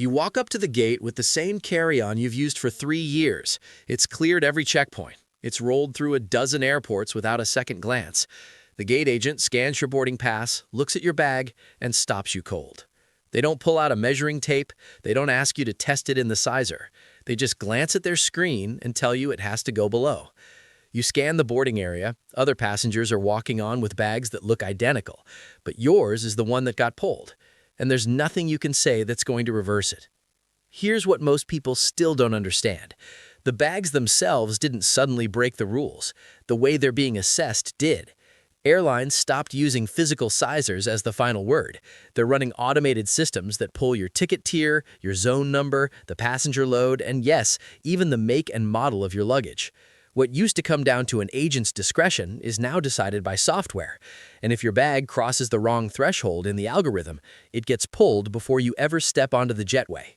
You walk up to the gate with the same carry-on you've used for 3 years. It's cleared every checkpoint. It's rolled through a dozen airports without a second glance. The gate agent scans your boarding pass, looks at your bag, and stops you cold. They don't pull out a measuring tape. They don't ask you to test it in the sizer. They just glance at their screen and tell you it has to go below. You scan the boarding area. Other passengers are walking on with bags that look identical, but yours is the one that got pulled, and there's nothing you can say that's going to reverse it. Here's what most people still don't understand. The bags themselves didn't suddenly break the rules. The way they're being assessed did. Airlines stopped using physical sizers as the final word. They're running automated systems that pull your ticket tier, your zone number, the passenger load, and yes, even the make and model of your luggage. What used to come down to an agent's discretion is now decided by software. And if your bag crosses the wrong threshold in the algorithm, it gets pulled before you ever step onto the jetway.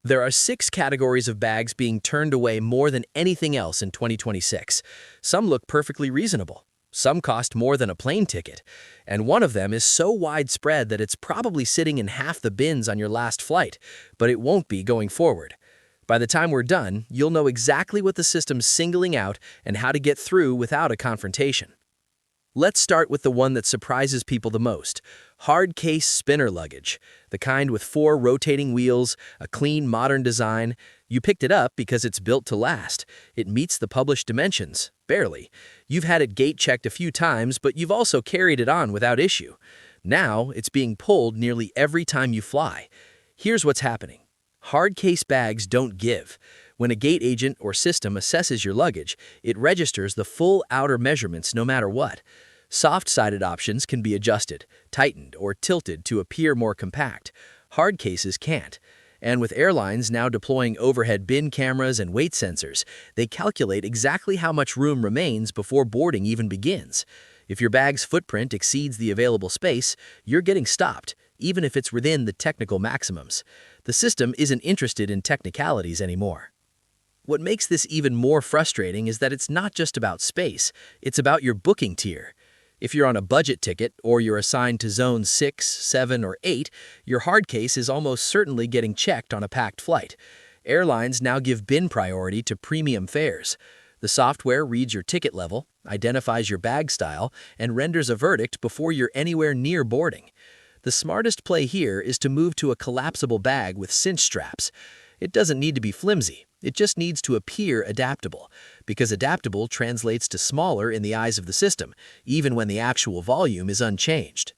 There are 6 categories of bags being turned away more than anything else in 2026. Some look perfectly reasonable. Some cost more than a plane ticket. And one of them is so widespread that it's probably sitting in half the bins on your last flight, but it won't be going forward. By the time we're done, you'll know exactly what the system's singling out and how to get through without a confrontation. Let's start with the one that surprises people the most: Hardcase spinner luggage. The kind with 4 rotating wheels, a clean, modern design. You picked it up because it's built to last. It meets the published dimensions, barely. You've had it gate checked a few times, but you've also carried it on without issue. Now, it's being pulled nearly every time you fly. Here's what's happening. Hardcase bags don't give. When a gate agent or system assesses your luggage, it registers the full outer measurements no matter what. Soft-sided options can be adjusted, tightened, or tilted to appear more compact. Hard cases can't. And with airlines now deploying overhead bin cameras and weight sensors, they calculate exactly how much room remains before boarding even begins. If your bag's footprint exceeds the available space, you're getting stopped, even if it's within the technical maximums. The system isn't interested in technicalities anymore. What makes this even more frustrating is that it's not just about space, it's about your booking tier. If you're on a budget ticket or you're assigned to Zone 6, 7, or 8, your hard case is almost certainly getting checked on a packed flight. Airlines now give bin priority to premium fares. The software reads your ticket level, identifies your bag style, and renders a verdict before you're anywhere near boarding. The smartest play here is to move to a collapsible bag with cinch straps. It doesn't need to be flimsy. It just needs to appear adaptable, because adaptable translates to smaller in the eyes of the system, even when the actual volume is unchanged.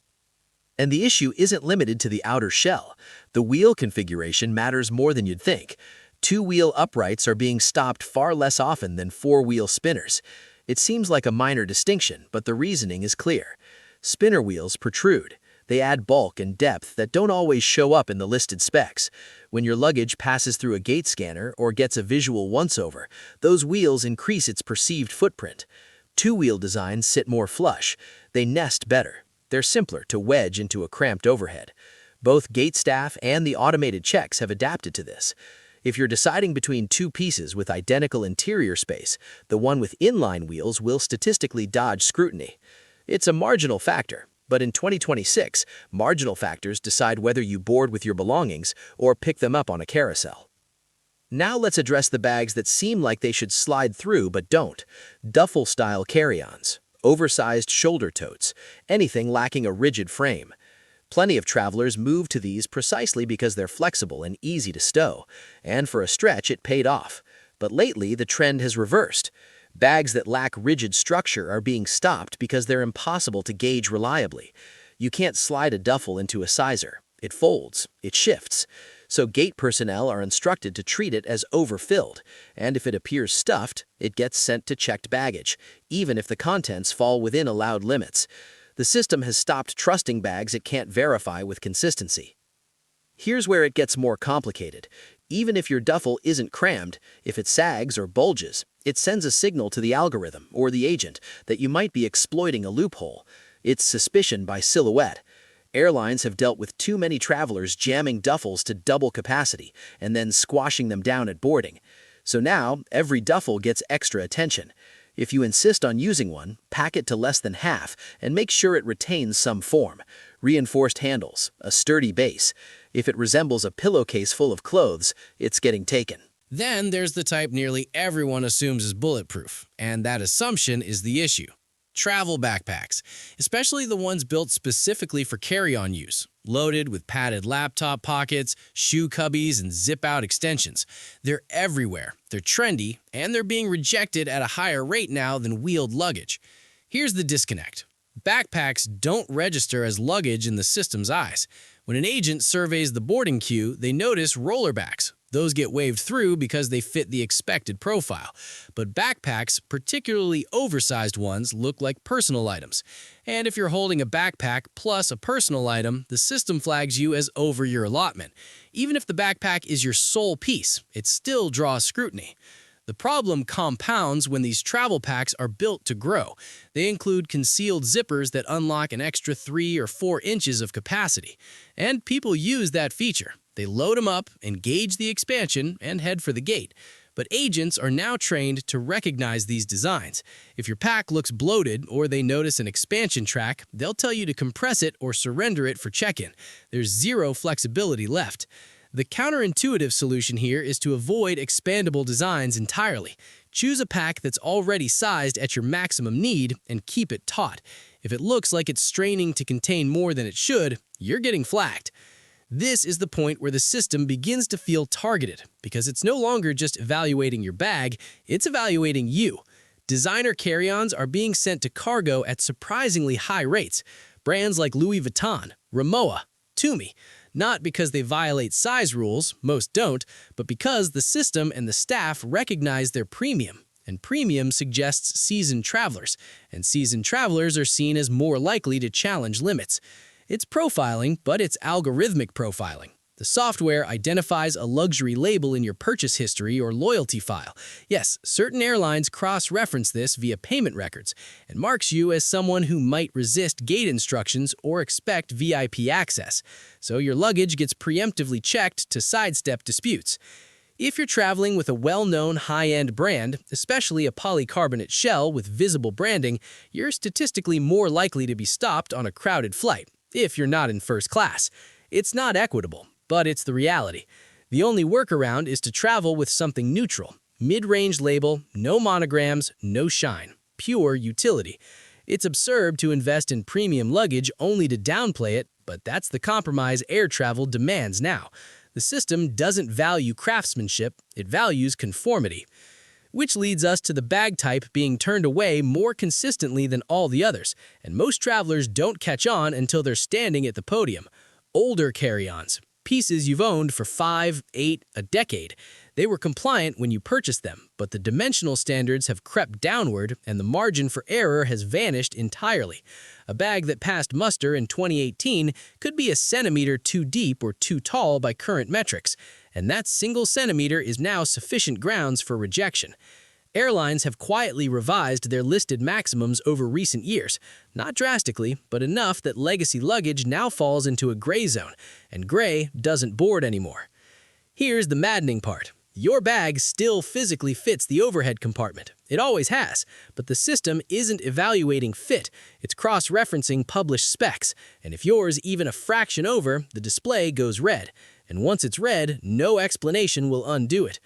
And the issue isn't limited to the outer shell. The wheel configuration matters more than you'd think. 2-wheel uprights are being stopped far less often than 4-wheel spinners. It seems like a minor distinction, but the reasoning is clear. Spinner wheels protrude. They add bulk and depth that don't always show up in the listed specs. When your luggage passes through a gate scanner or gets a visual once-over, those wheels increase its perceived footprint. 2-wheel designs sit more flush. They nest better. They're simpler to wedge into a cramped overhead. Both gate staff and the automated checks have adapted to this. If you're deciding between 2 pieces with identical interior space, the one with inline wheels will statistically dodge scrutiny. It's a marginal factor. But in 2026, marginal factors decide whether you board with your belongings or pick them up on a carousel. Now let's address the bags that seem like they should slide through but don't. Duffel-style carry-ons, oversized shoulder totes, anything lacking a rigid frame. Plenty of travelers move to these precisely because they're flexible and easy to stow, and for a stretch it paid off. But lately the trend has reversed. Bags that lack rigid structure are being stopped because they're impossible to gauge reliably. You can't slide a duffel into a sizer. It folds, it shifts. So gate personnel are instructed to treat it as overfilled, and if it appears stuffed, it gets sent to checked baggage, even if the contents fall within allowed limits. The system has stopped trusting bags it can't verify with consistency. Here's where it gets more complicated. Even if your duffel isn't crammed, if it sags or bulges, it sends a signal to the algorithm or the agent that you might be exploiting a loophole. It's suspicion by silhouette. Airlines have dealt with too many travelers jamming duffels to double capacity and then squashing them down at boarding. So now, every duffel gets extra attention. If you insist on using one, pack it to less than half and make sure it retains some form. Reinforced handles, a sturdy base. If it resembles a pillowcase full of clothes, it's getting taken. Then there's the type nearly everyone assumes is bulletproof, and that assumption is the issue. Travel backpacks, especially the ones built specifically for carry-on use, loaded with padded laptop pockets, shoe cubbies, and zip-out extensions. They're everywhere, they're trendy, and they're being rejected at a higher rate now than wheeled luggage. Here's the disconnect. Backpacks don't register as luggage in the system's eyes. When an agent surveys the boarding queue, they notice rollerbacks. Those get waved through because they fit the expected profile. But backpacks, particularly oversized ones, look like personal items. And if you're holding a backpack plus a personal item, the system flags you as over your allotment. Even if the backpack is your sole piece, it still draws scrutiny. The problem compounds when these travel packs are built to grow. They include concealed zippers that unlock an extra 3 or 4 inches of capacity. And people use that feature. They load them up, engage the expansion, and head for the gate. But agents are now trained to recognize these designs. If your pack looks bloated or they notice an expansion track, they'll tell you to compress it or surrender it for check-in. There's zero flexibility left. The counterintuitive solution here is to avoid expandable designs entirely. Choose a pack that's already sized at your maximum need and keep it taut. If it looks like it's straining to contain more than it should, you're getting flagged. This is the point where the system begins to feel targeted, because it's no longer just evaluating your bag, it's evaluating you. Designer carry-ons are being sent to cargo at surprisingly high rates. Brands like Louis Vuitton, Rimowa, Tumi. Not because they violate size rules, most don't, but because the system and the staff recognize their premium. And premium suggests seasoned travelers, and seasoned travelers are seen as more likely to challenge limits. It's profiling, but it's algorithmic profiling. The software identifies a luxury label in your purchase history or loyalty file. Yes, certain airlines cross-reference this via payment records and marks you as someone who might resist gate instructions or expect VIP access. So your luggage gets preemptively checked to sidestep disputes. If you're traveling with a well-known high-end brand, especially a polycarbonate shell with visible branding, you're statistically more likely to be stopped on a crowded flight, if you're not in first class. It's not equitable, but it's the reality. The only workaround is to travel with something neutral. Mid-range label, no monograms, no shine. Pure utility. It's absurd to invest in premium luggage only to downplay it, but that's the compromise air travel demands now. The system doesn't value craftsmanship, it values conformity. Which leads us to the bag type being turned away more consistently than all the others, and most travelers don't catch on until they're standing at the podium. Older carry-ons, pieces you've owned for 5, 8, a decade. They were compliant when you purchased them, but the dimensional standards have crept downward and the margin for error has vanished entirely. A bag that passed muster in 2018 could be a centimeter too deep or too tall by current metrics, and that single centimeter is now sufficient grounds for rejection. Airlines have quietly revised their listed maximums over recent years, not drastically, but enough that legacy luggage now falls into a gray zone, and gray doesn't board anymore. Here's the maddening part. Your bag still physically fits the overhead compartment. It always has, but the system isn't evaluating fit, it's cross-referencing published specs, and if yours even a fraction over, the display goes red. And once it's red, no explanation will undo it.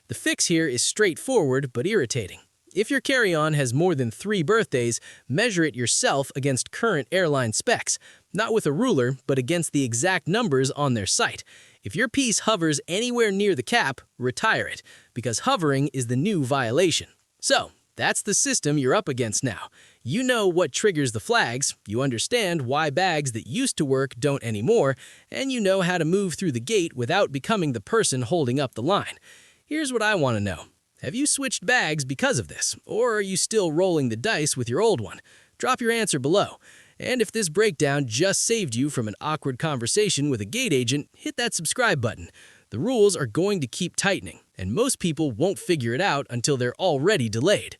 The fix here is straightforward but irritating. If your carry-on has more than 3 birthdays, measure it yourself against current airline specs, not with a ruler, but against the exact numbers on their site. If your piece hovers anywhere near the cap, retire it, because hovering is the new violation. So, that's the system you're up against now. You know what triggers the flags, you understand why bags that used to work don't anymore, and you know how to move through the gate without becoming the person holding up the line. Here's what I want to know. Have you switched bags because of this, or are you still rolling the dice with your old one? Drop your answer below. And if this breakdown just saved you from an awkward conversation with a gate agent, hit that subscribe button. The rules are going to keep tightening, and most people won't figure it out until they're already delayed.